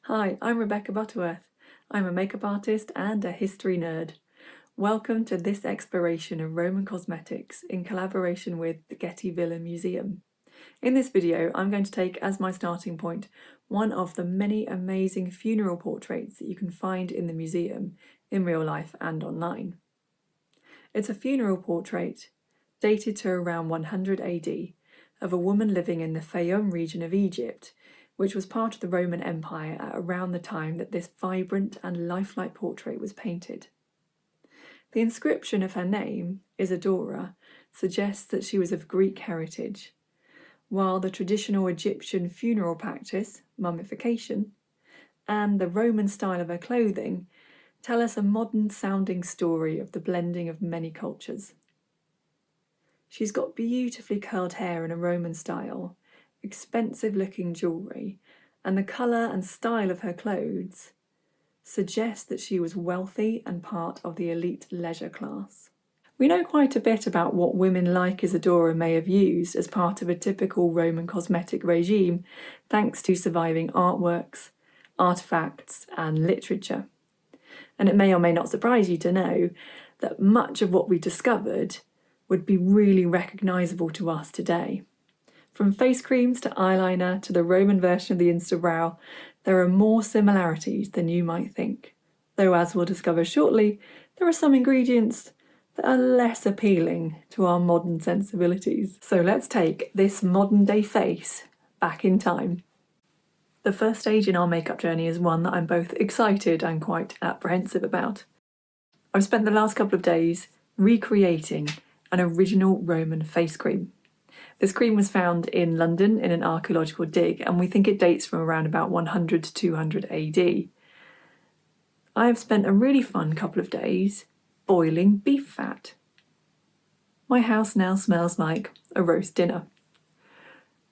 Hi, I'm Rebecca Butterworth. I'm a makeup artist and a history nerd. Welcome to this exploration of Roman cosmetics in collaboration with the Getty Villa Museum. In this video, I'm going to take as my starting point one of the many amazing funeral portraits that you can find in the museum in real life and online. It's a funeral portrait dated to around 100 AD of a woman living in the Fayum region of Egypt, which was part of the Roman Empire at around the time that this vibrant and lifelike portrait was painted. The inscription of her name, Isidora, suggests that she was of Greek heritage, while the traditional Egyptian funeral practice, mummification, and the Roman style of her clothing tell us a modern-sounding story of the blending of many cultures. She's got beautifully curled hair in a Roman style, expensive-looking jewellery, and the colour and style of her clothes suggest that she was wealthy and part of the elite leisure class. We know quite a bit about what women like Isidora may have used as part of a typical Roman cosmetic regime, thanks to surviving artworks, artefacts, and literature. And it may or may not surprise you to know that much of what we discovered would be really recognisable to us today. From face creams to eyeliner to the Roman version of the Instabrow, there are more similarities than you might think. Though, as we'll discover shortly, there are some ingredients that are less appealing to our modern sensibilities. So let's take this modern day face back in time. The first stage in our makeup journey is one that I'm both excited and quite apprehensive about. I've spent the last couple of days recreating an original Roman face cream. This cream was found in London in an archaeological dig, and we think it dates from around about 100 to 200 AD. I have spent a really fun couple of days boiling beef fat. My house now smells like a roast dinner,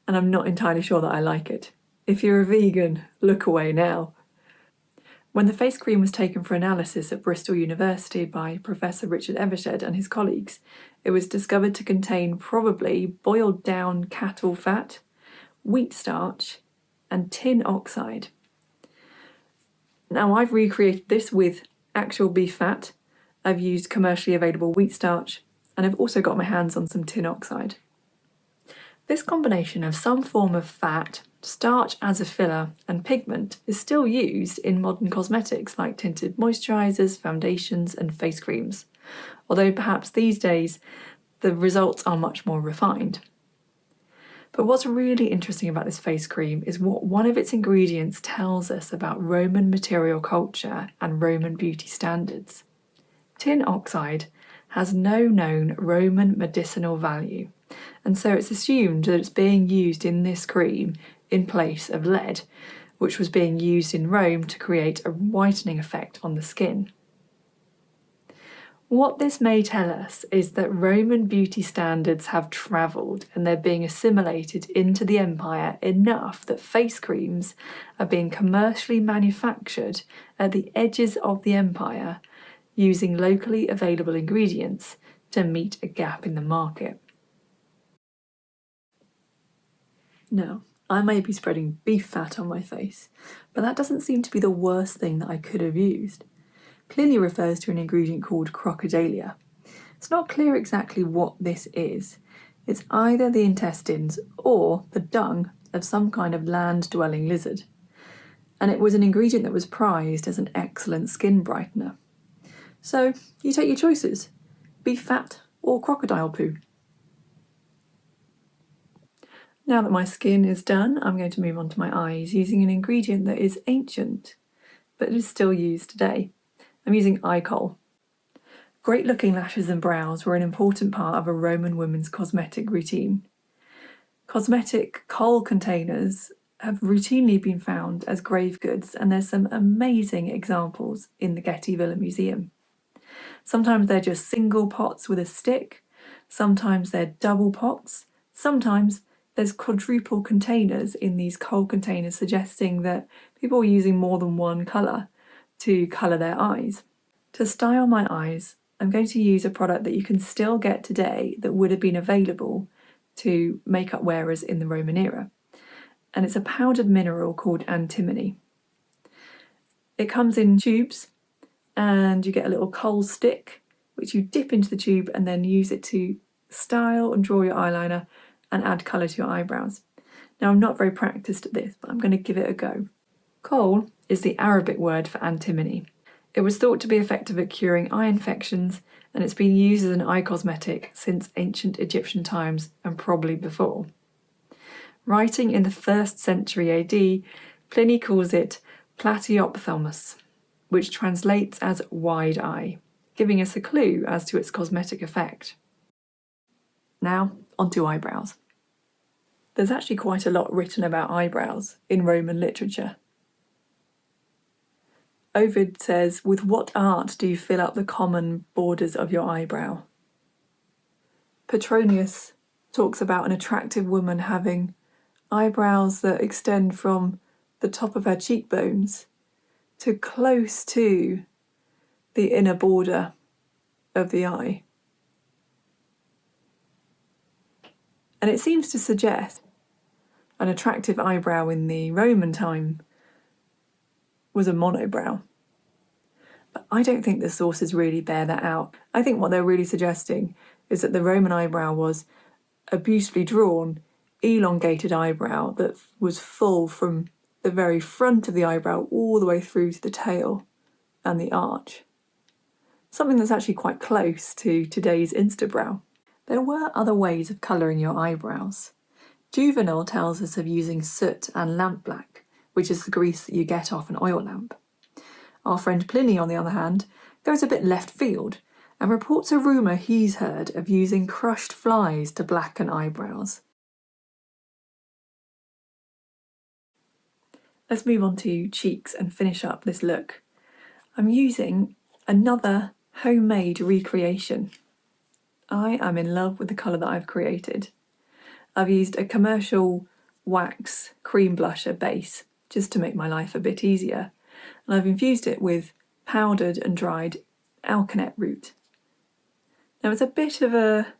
and I'm not entirely sure that I like it. If you're a vegan, look away now. When the face cream was taken for analysis at Bristol University by Professor Richard Evershed and his colleagues, it was discovered to contain probably boiled down cattle fat, wheat starch, and tin oxide. Now, I've recreated this with actual beef fat, I've used commercially available wheat starch, and I've also got my hands on some tin oxide. This combination of some form of fat, starch as a filler, and pigment is still used in modern cosmetics like tinted moisturisers, foundations, and face creams, although perhaps these days the results are much more refined. But what's really interesting about this face cream is what one of its ingredients tells us about Roman material culture and Roman beauty standards. Tin oxide has no known Roman medicinal value, and so it's assumed that it's being used in this cream in place of lead, which was being used in Rome to create a whitening effect on the skin. What this may tell us is that Roman beauty standards have travelled and they're being assimilated into the empire enough that face creams are being commercially manufactured at the edges of the empire using locally available ingredients to meet a gap in the market. Now, I may be spreading beef fat on my face, but that doesn't seem to be the worst thing that I could have used. Clearly refers to an ingredient called crocodalia. It's not clear exactly what this is. It's either the intestines or the dung of some kind of land-dwelling lizard. And it was an ingredient that was prized as an excellent skin brightener. So you take your choices, beef fat or crocodile poo. Now that my skin is done, I'm going to move on to my eyes using an ingredient that is ancient, but is still used today. I'm using eye kohl. Great looking lashes and brows were an important part of a Roman woman's cosmetic routine. Cosmetic kohl containers have routinely been found as grave goods, and there's some amazing examples in the Getty Villa Museum. Sometimes they're just single pots with a stick, sometimes they're double pots, sometimes there's quadruple containers in these kohl containers, suggesting that people were using more than one colour to colour their eyes. To style my eyes, I'm going to use a product that you can still get today that would have been available to makeup wearers in the Roman era. And it's a powdered mineral called antimony. It comes in tubes and you get a little kohl stick which you dip into the tube and then use it to style and draw your eyeliner and add colour to your eyebrows. Now I'm not very practiced at this, but I'm going to give it a go. Kohl is the Arabic word for antimony. It was thought to be effective at curing eye infections, and it's been used as an eye cosmetic since ancient Egyptian times and probably before. Writing in the 1st century AD, Pliny calls it platyophthalmos, which translates as wide eye, giving us a clue as to its cosmetic effect. Now, onto eyebrows. There's actually quite a lot written about eyebrows in Roman literature. Ovid says, "With what art do you fill up the common borders of your eyebrow?" Petronius talks about an attractive woman having eyebrows that extend from the top of her cheekbones to close to the inner border of the eye. And it seems to suggest an attractive eyebrow in the Roman time was a monobrow. But I don't think the sources really bear that out. I think what they're really suggesting is that the Roman eyebrow was a beautifully drawn, elongated eyebrow that was full from the very front of the eyebrow all the way through to the tail and the arch. Something that's actually quite close to today's Instabrow. There were other ways of colouring your eyebrows. Juvenal tells us of using soot and lampblack, which is the grease that you get off an oil lamp. Our friend Pliny, on the other hand, goes a bit left field and reports a rumour he's heard of using crushed flies to blacken eyebrows. Let's move on to cheeks and finish up this look. I'm using another homemade recreation. I am in love with the colour that I've created. I've used a commercial wax cream blusher base just to make my life a bit easier, and I've infused it with powdered and dried alkanet root. Now it's a bit of a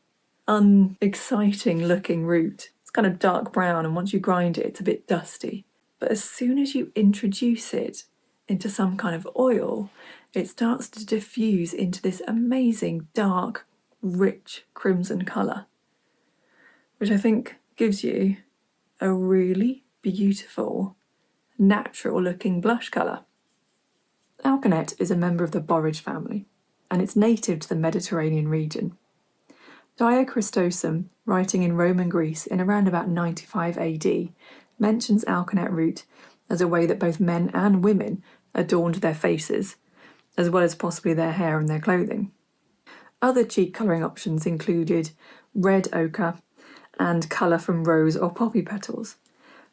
unexciting looking root. It's kind of dark brown, and once you grind it, it's a bit dusty. But as soon as you introduce it into some kind of oil, it starts to diffuse into this amazing dark, rich crimson colour, which I think gives you a really beautiful, natural looking blush colour. Alkanet is a member of the borage family, and it's native to the Mediterranean region. Diochristosum, writing in Roman Greece in around about 95 AD, mentions alkanet root as a way that both men and women adorned their faces, as well as possibly their hair and their clothing. Other cheek colouring options included red ochre and colour from rose or poppy petals,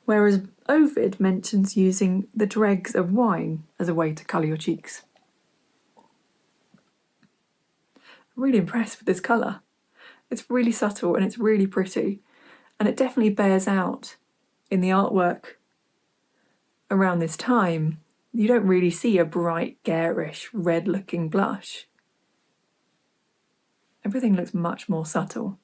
whereas Ovid mentions using the dregs of wine as a way to colour your cheeks. I'm really impressed with this colour. It's really subtle and it's really pretty, and it definitely bears out in the artwork around this time. You don't really see a bright, garish, red-looking blush. Everything looks much more subtle,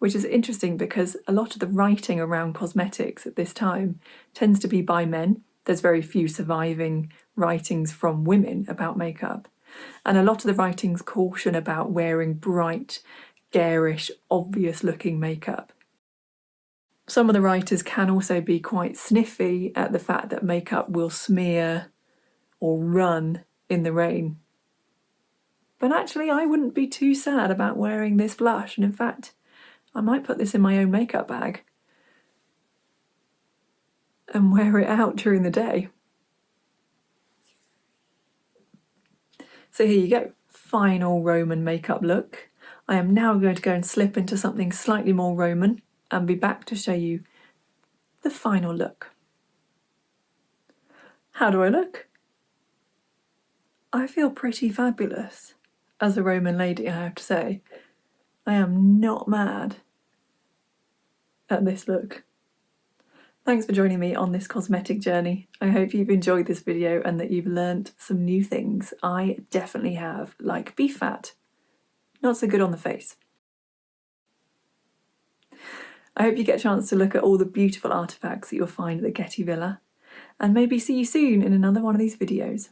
which is interesting because a lot of the writing around cosmetics at this time tends to be by men. There's very few surviving writings from women about makeup, and a lot of the writings caution about wearing bright, garish, obvious-looking makeup. Some of the writers can also be quite sniffy at the fact that makeup will smear or run in the rain. But actually, I wouldn't be too sad about wearing this blush, and in fact, I might put this in my own makeup bag and wear it out during the day. So here you go, final Roman makeup look. I am now going to go and slip into something slightly more Roman and be back to show you the final look. How do I look? I feel pretty fabulous as a Roman lady, I have to say. I am not mad at this look. Thanks for joining me on this cosmetic journey. I hope you've enjoyed this video and that you've learnt some new things. I definitely have, like beef fat. Not so good on the face. I hope you get a chance to look at all the beautiful artefacts that you'll find at the Getty Villa, and maybe see you soon in another one of these videos.